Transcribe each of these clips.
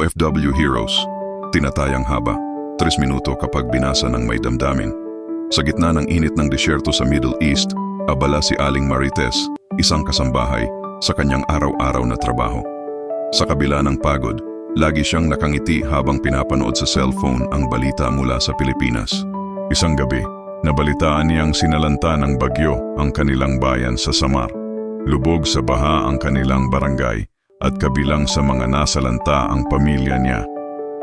OFW Heroes. Tinatayang haba, 3 minuto kapag binasa ng may damdamin. Sa gitna ng init ng disyerto sa Middle East, abala si Aling Marites, isang kasambahay, sa kanyang araw-araw na trabaho. Sa kabila ng pagod, lagi siyang nakangiti habang pinapanood sa cellphone ang balita mula sa Pilipinas. Isang gabi, nabalitaan niyang sinalanta ng bagyo ang kanilang bayan sa Samar. Lubog sa baha ang kanilang barangay at kabilang sa mga nasalanta ang pamilya niya.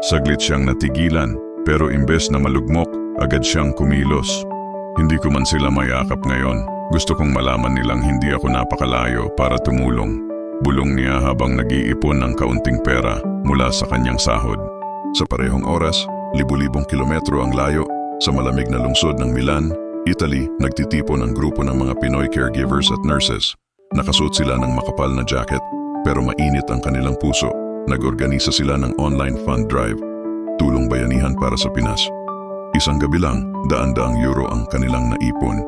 Saglit siyang natigilan, pero imbes na malugmok, agad siyang kumilos. Hindi ko man sila mayakap ngayon. Gusto kong malaman nilang hindi ako napakalayo para tumulong. Bulong niya habang nag-iipon ng kaunting pera mula sa kanyang sahod. Sa parehong oras, libu-libong kilometro ang layo, sa malamig na lungsod ng Milan, Italy, nagtitipon ang grupo ng mga Pinoy caregivers at nurses. Nakasuot sila ng makapal na jacket, pero mainit ang kanilang puso. Nag-organisa sila ng online fund drive, tulong bayanihan para sa Pinas. Isang gabi lang, daan-daang euro ang kanilang naipon.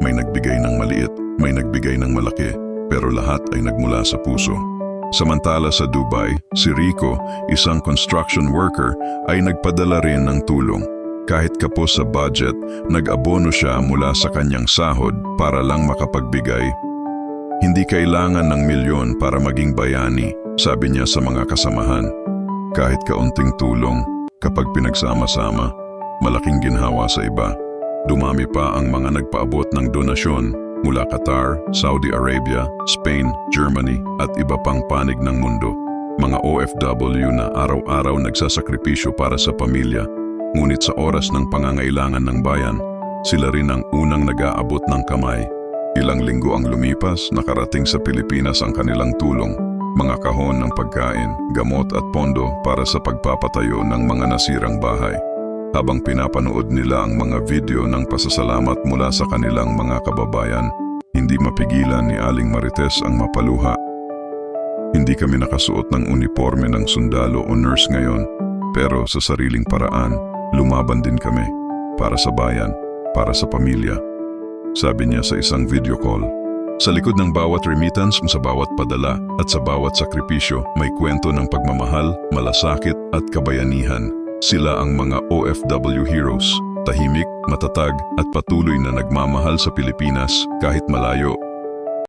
May nagbigay ng maliit, may nagbigay ng malaki, pero lahat ay nagmula sa puso. Samantala sa Dubai, si Rico, isang construction worker, ay nagpadala rin ng tulong. Kahit kapos sa budget, nag-abono siya mula sa kanyang sahod para lang makapagbigay. Hindi kailangan ng milyon para maging bayani, sabi niya sa mga kasamahan. Kahit kaunting tulong, kapag pinagsama-sama, malaking ginhawa sa iba. Dumami pa ang mga nagpaabot ng donasyon mula Qatar, Saudi Arabia, Spain, Germany at iba pang panig ng mundo. Mga OFW na araw-araw nagsasakripisyo para sa pamilya, ngunit sa oras ng pangangailangan ng bayan, sila rin ang unang nag-aabot ng kamay. Ilang linggo ang lumipas, nakarating sa Pilipinas ang kanilang tulong. Mga kahon ng pagkain, gamot at pondo para sa pagpapatayo ng mga nasirang bahay. Habang pinapanood nila ang mga video ng pasasalamat mula sa kanilang mga kababayan, hindi mapigilan ni Aling Marites ang mapaluha. Hindi kami nakasuot ng uniforme ng sundalo o nurse ngayon, pero sa sariling paraan, lumaban din kami para sa bayan, para sa pamilya. Sabi niya sa isang video call. Sa likod ng bawat remittance, sa bawat padala at sa bawat sakripisyo, may kwento ng pagmamahal, malasakit at kabayanihan. Sila ang mga OFW heroes, tahimik, matatag at patuloy na nagmamahal sa Pilipinas kahit malayo